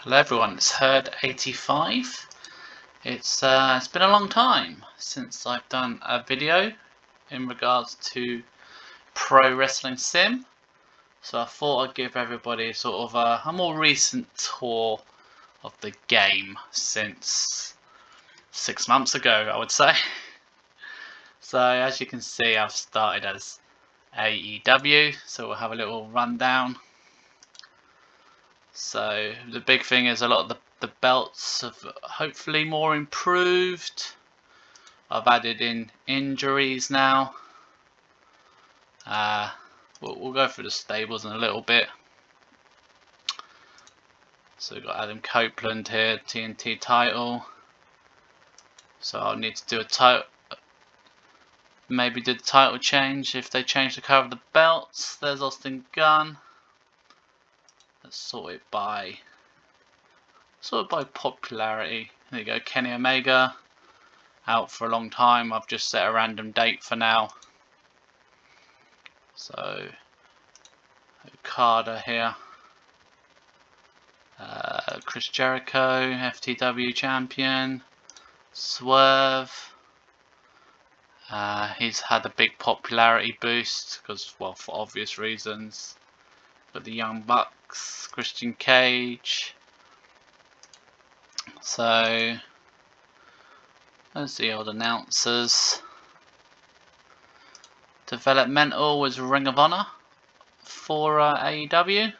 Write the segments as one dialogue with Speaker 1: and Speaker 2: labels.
Speaker 1: Hello everyone, it's Herd85. It's been a long time since I've done a video in regards to Pro Wrestling Sim, so I thought I'd give everybody sort of a more recent tour of the game since 6 months ago, I would say. So as you can see, I've started as AEW, so we'll have a little rundown. So the big thing is a lot of the belts have hopefully more improved. I've added in injuries now. We'll go through the stables in a little bit. So we've got Adam Copeland here, TNT title. So I'll need to do a title, maybe do the title change if they change the colour of the belts. There's Austin Gunn. Let's sort it by popularity. There you go, Kenny Omega, out for a long time. I've just set a random date for now. So Okada here, Chris Jericho, FTW champion, Swerve. He's had a big popularity boost because, well, for obvious reasons. Got the Young Bucks, Christian Cage. So there's the old announcers. Developmental was Ring of Honor for AEW.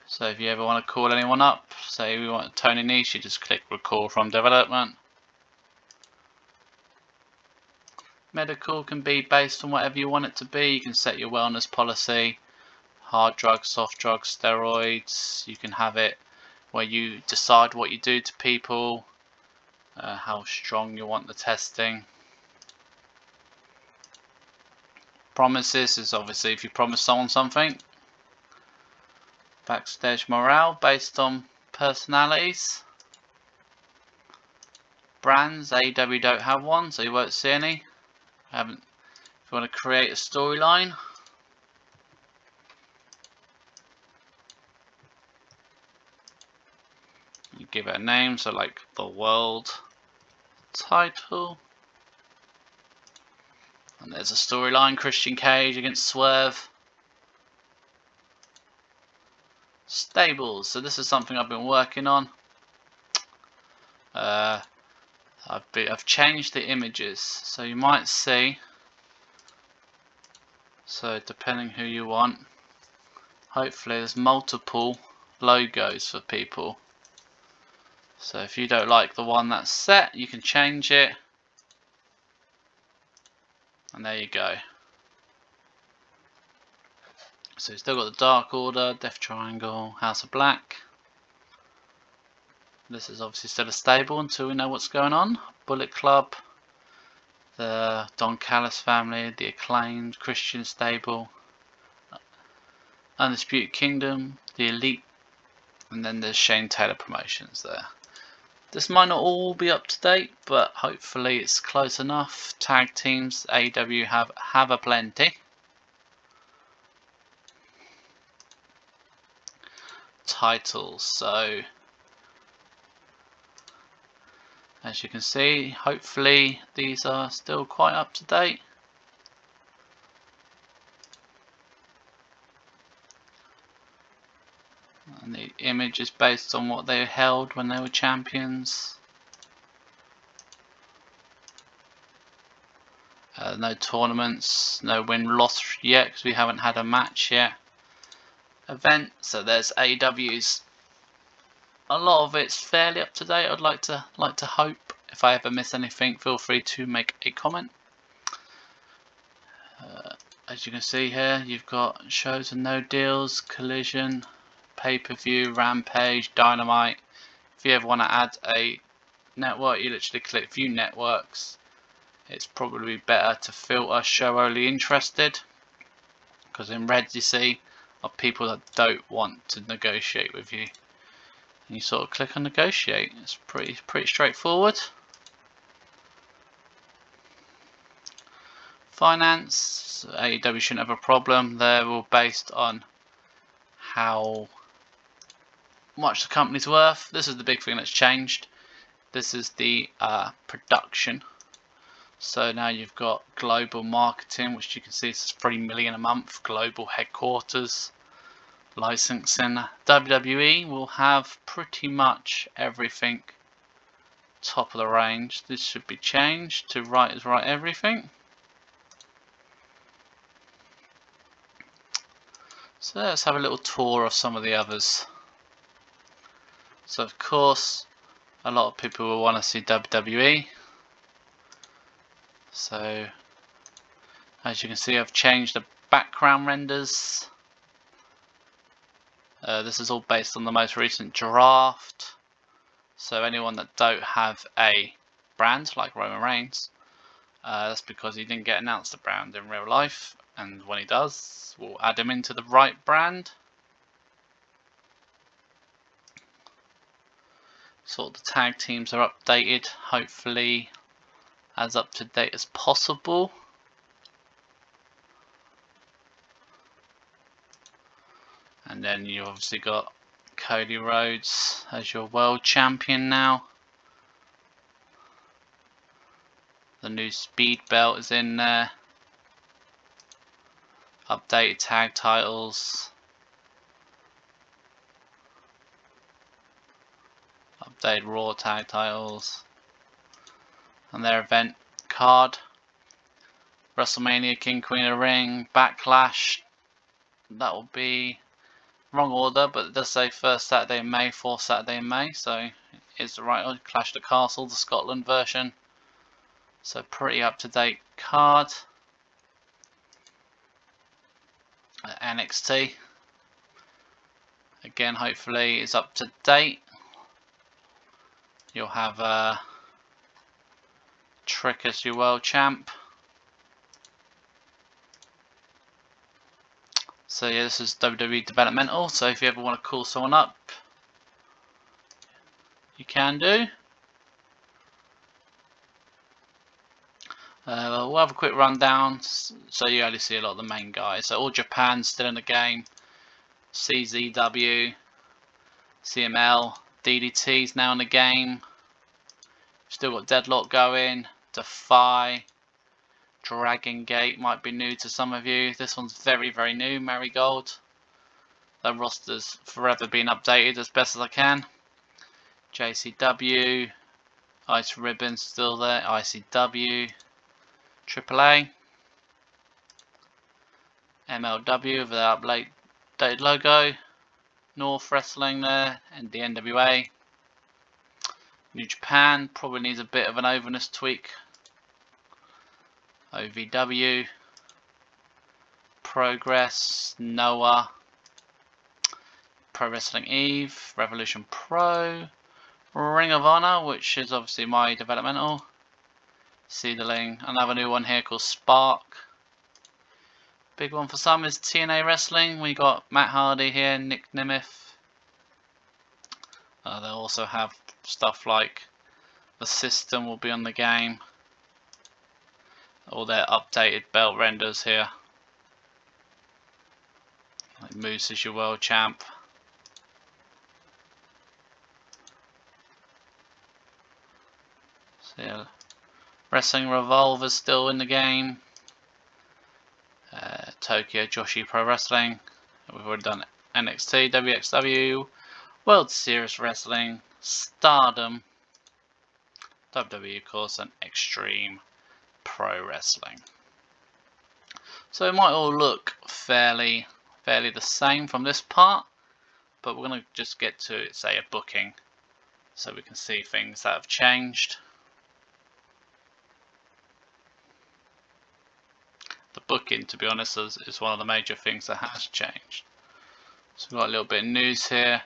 Speaker 1: So if you ever want to call anyone up, say we want Tony Nese, you just click record from development. Medical can be based on whatever you want it to be. You can set your wellness policy, hard drugs, soft drugs, steroids. You can have it where you decide what you do to people, how strong you want the testing. Promises is obviously if you promise someone something. Backstage morale based on personalities. Brands, AEW don't have one, so you won't see any. If you want to create a storyline, you give it a name, so like the world title. And there's a storyline, Christian Cage against Swerve. Stables, so this is something I've been working on. I've changed the images, so you might see, so depending who you want, hopefully there's multiple logos for people. So if you don't like the one that's set, you can change it, and there you go. So you've still got the Dark Order, Death Triangle, House of Black. This is obviously still a stable until we know what's going on. Bullet Club, the Don Callis family, the Acclaimed, Christian stable, Undisputed Kingdom, the Elite, and then there's Shane Taylor Promotions there. This might not all be up to date, but hopefully it's close enough. Tag teams, AEW have a plenty. Titles, so as you can see, hopefully these are still quite up to date. And the image is based on what they held when they were champions. No tournaments, no win-loss yet because we haven't had a match yet. Event, so there's AEW's. A lot of it's fairly up to date. I'd like to hope. If I ever miss anything, feel free to make a comment. As you can see here, you've got shows and no deals, Collision, pay-per-view, Rampage, Dynamite. If you ever want to add a network, you literally click view networks. It's probably better to filter show only interested, because in red you see are people that don't want to negotiate with you. And you sort of click on negotiate. It's pretty straightforward. Finance, AEW shouldn't have a problem. They're all based on how much the company's worth. This is the big thing that's changed. This is the production. So now you've got global marketing, which you can see is 3 million a month, global headquarters, licensing. WWE will have pretty much everything top of the range. This should be changed to right is right everything. So let's have a little tour of some of the others. So of course a lot of people will want to see WWE. So as you can see, I've changed the background renders. This is all based on the most recent draft. So anyone that don't have a brand like Roman Reigns, that's because he didn't get announced the brand in real life, and when he does, we'll add him into the right brand. So the tag teams are updated, hopefully as up to date as possible. And then you obviously got Cody Rhodes as your world champion now. The new speed belt is in there. Updated tag titles. Updated Raw tag titles. And their event card. WrestleMania, King Queen of the Ring, Backlash. That will be wrong order, but it does say first Saturday in May, fourth Saturday in May, so it's the right order. Clash of the Castle, the Scotland version. So pretty up to date card. NXT. Again, hopefully it's up to date. You'll have Trick as your world champ. So yeah, this is WWE developmental, so if you ever want to call someone up, you can do. We'll have a quick rundown, so you only see a lot of the main guys. So All Japan's still in the game, CZW, CML, DDT's now in the game. Still got Deadlock going, Defy, Dragon Gate might be new to some of you. This one's very, very new, Marigold. The roster's forever been updated as best as I can. JCW, Ice Ribbon's still there, ICW, AAA, MLW with the updated logo, North Wrestling there, and the NWA. New Japan probably needs a bit of an overness tweak. OVW, Progress, Noah, Pro Wrestling Eve, Revolution Pro, Ring of Honor, which is obviously my developmental. Seedling, another new one here called Spark. Big one for some is TNA Wrestling. We got Matt Hardy here, Nick Nemeth. They'll also have stuff like the System will be on the game. All their updated belt renders here. Like Moose is your world champ. So yeah, Wrestling Revolver's still in the game. Tokyo Joshi Pro Wrestling. We've already done NXT, WXW, World Series Wrestling, Stardom, WWE of course, and Extreme Pro Wrestling. So it might all look fairly the same from this part, but we're going to just get to, say, a booking so we can see things that have changed. The booking, to be honest, is one of the major things that has changed. So we've got a little bit of news here.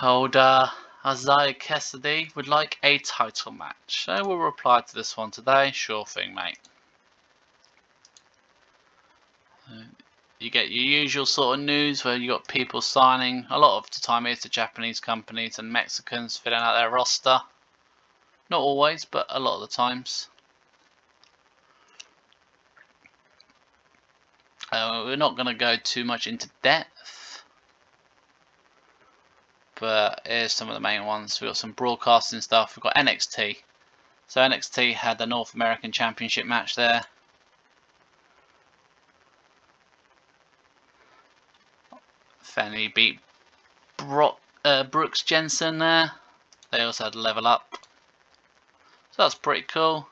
Speaker 1: Old Isaiah Cassidy would like a title match. So we'll reply to this one today. Sure thing, mate. You get your usual sort of news where you got people signing. A lot of the time it's the Japanese companies and Mexicans filling out their roster. Not always, but a lot of the times. We're not going to go too much into depth. but here's some of the main ones. We've got some broadcasting stuff. We've got NXT. So NXT had the North American Championship match there. Fenny beat Brooks Jensen there. They also had Level Up. So that's pretty cool.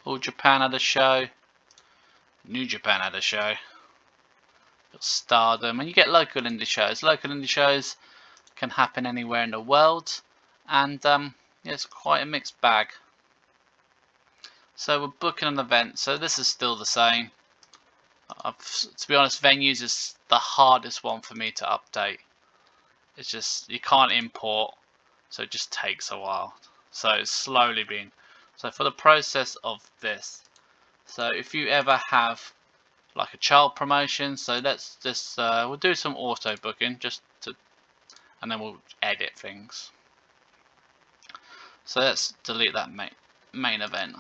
Speaker 1: All Japan had a show. New Japan had a show. Got Stardom. And you get local indie shows. Local indie shows can happen anywhere in the world. And yeah, it's quite a mixed bag. So we're booking an event. So this is still the same. To be honest, venues is the hardest one for me to update. It's just, you can't import. So it just takes a while. So it's slowly being. So for the process of this. So if you ever have like a child promotion, so let's just we'll do some auto booking just to, and then we'll edit things. So let's delete that main event.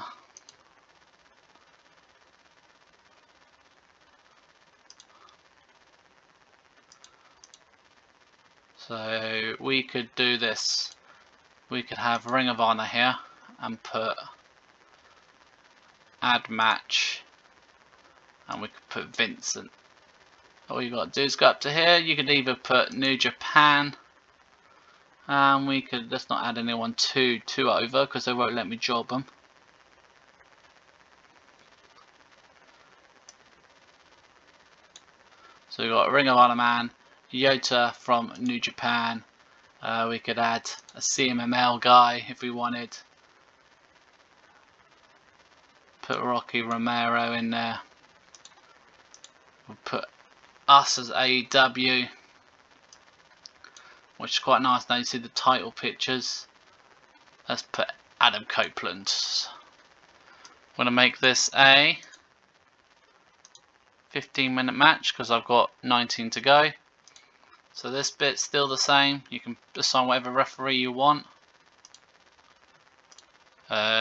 Speaker 1: So we could do this. We could have Ring of Honor here and put add match, and we could put Vincent. All you got to do is go up to here. You could either put New Japan, and we could, let's not add anyone too over because they won't let me job them. So we've got Ring of Honor man, Yota from New Japan. We could add a CMML guy if we wanted. Put Rocky Romero in there. We'll put us as AEW, which is quite nice. Now you see the title pictures. Let's put Adam Copeland. I'm going to make this a 15-minute match because I've got 19 to go. So this bit's still the same. You can assign whatever referee you want.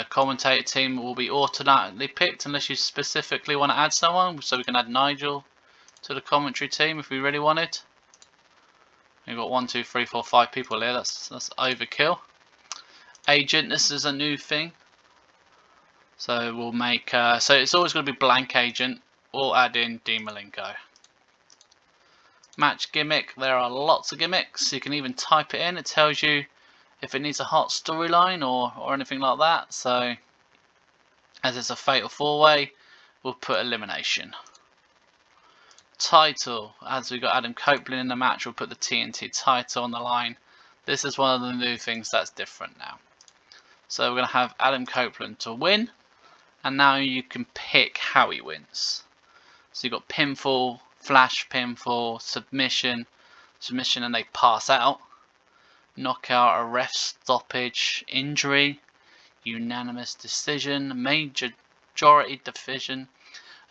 Speaker 1: Commentator team will be automatically picked unless you specifically want to add someone. So we can add Nigel to the commentary team if we really wanted. We've got 1, 2, 3, 4, 5 people here. That's overkill. Agent, this is a new thing. So we'll make. So it's always going to be blank agent. We'll add in Dean Malenko. Match gimmick. There are lots of gimmicks. You can even type it in. It tells you if it needs a hot storyline or anything like that. So as it's a fatal 4-way, we'll put elimination. Title, as we got Adam Copeland in the match, we'll put the TNT title on the line. This is one of the new things that's different now. So we're going to have Adam Copeland to win, and now you can pick how he wins. So you've got pinfall, flash pinfall, submission and they pass out, knockout, a ref stoppage, injury, unanimous decision, majority decision.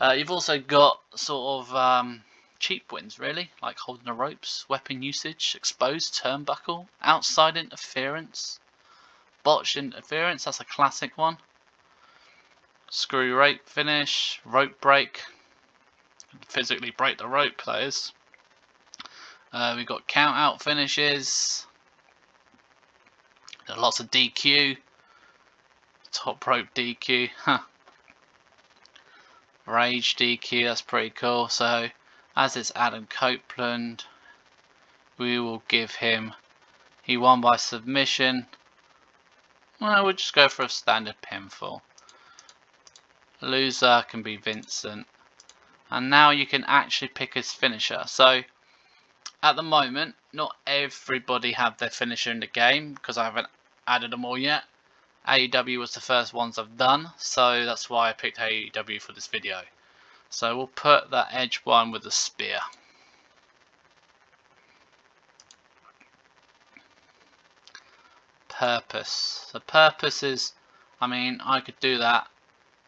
Speaker 1: You've also got sort of cheap wins, really, like holding the ropes, weapon usage, exposed turnbuckle, outside interference, botched interference, that's a classic one, screw rope finish, rope break, physically break the rope, that is. We've got count out finishes, lots of DQ, top rope DQ, Rage DQ, that's pretty cool. So as it's Adam Copeland, we will give him, he won by submission. Well, we'll just go for a standard pinfall. Loser can be Vincent. And now you can actually pick his finisher. So at the moment, not everybody have their finisher in the game because I haven't added them all yet. AEW was the first ones I've done, so that's why I picked AEW for this video. So we'll put that edge one with the spear. Purpose. The purpose is, I mean, I could do that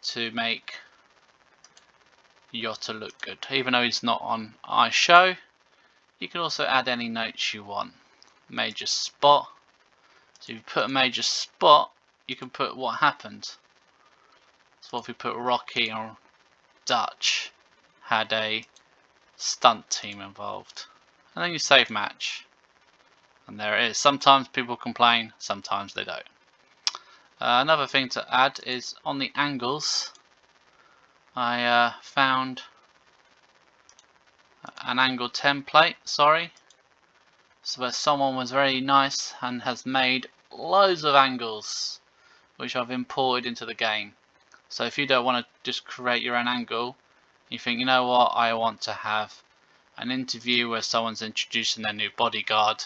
Speaker 1: to make Yota look good. Even though he's not on iShow, you can also add any notes you want. Major spot. So if you put a major spot, you can put what happened. So if we put Rocky or Dutch had a stunt team involved, and then you save match, And there it is. Sometimes people complain, sometimes they don't. Another thing to add is on the angles. I found an angle template, so where someone was very nice and has made loads of angles which I've imported into the game. So if you don't want to just create your own angle, you think, you know what, I want to have an interview where someone's introducing their new bodyguard,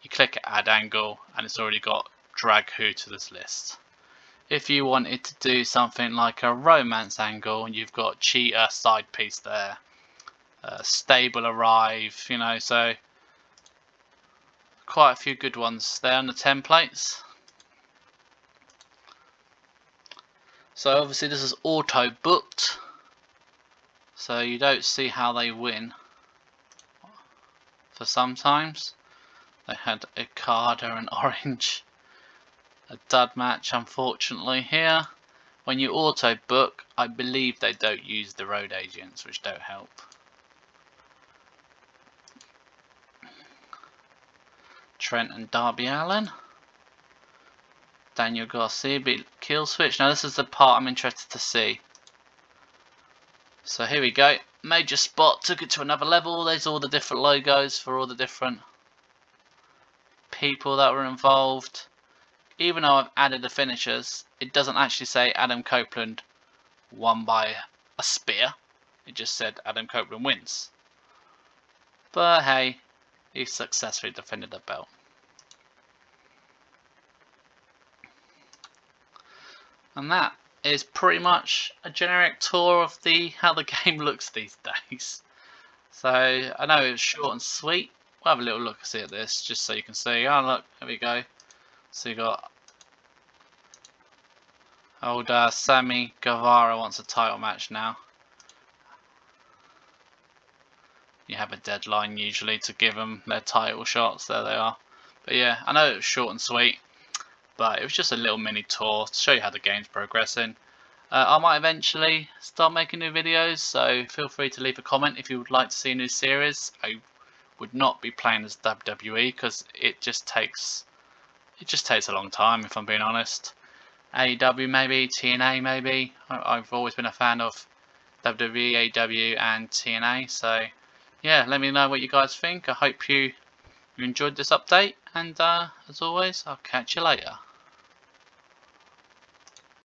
Speaker 1: you click add angle and it's already got drag who to this list. If you wanted to do something like a romance angle, you've got cheetah side piece there, stable arrive, you know, so quite a few good ones there on the templates. So obviously this is auto booked, so you don't see how they win. For sometimes they had a card or an orange. A dud match, unfortunately. Here, when you auto book, I believe they don't use the road agents, which don't help. Trent and Darby Allin. Daniel Garcia beat kill switch. Now this is the part I'm interested to see. So here we go. Major spot, took it to another level. There's all the different logos for all the different people that were involved. Even though I've added the finishers, it doesn't actually say Adam Copeland won by a spear. It just said Adam Copeland wins. But hey, he successfully defended the belt. And that is pretty much a generic tour of how the game looks these days. So I know it's short and sweet. We'll have a little look at this just so you can see. Oh look, there we go. So you got old Sammy Guevara wants a title match now. You have a deadline usually to give them their title shots. There they are. But yeah, I know it was short and sweet, but it was just a little mini tour to show you how the game's progressing. I might eventually start making new videos, so feel free to leave a comment if you would like to see a new series. I would not be playing as WWE because it just takes a long time, if I'm being honest. AEW maybe, TNA maybe. I've always been a fan of WWE, AEW and TNA, so yeah, let me know what you guys think. I hope you enjoyed this update, and as always, I'll catch you later.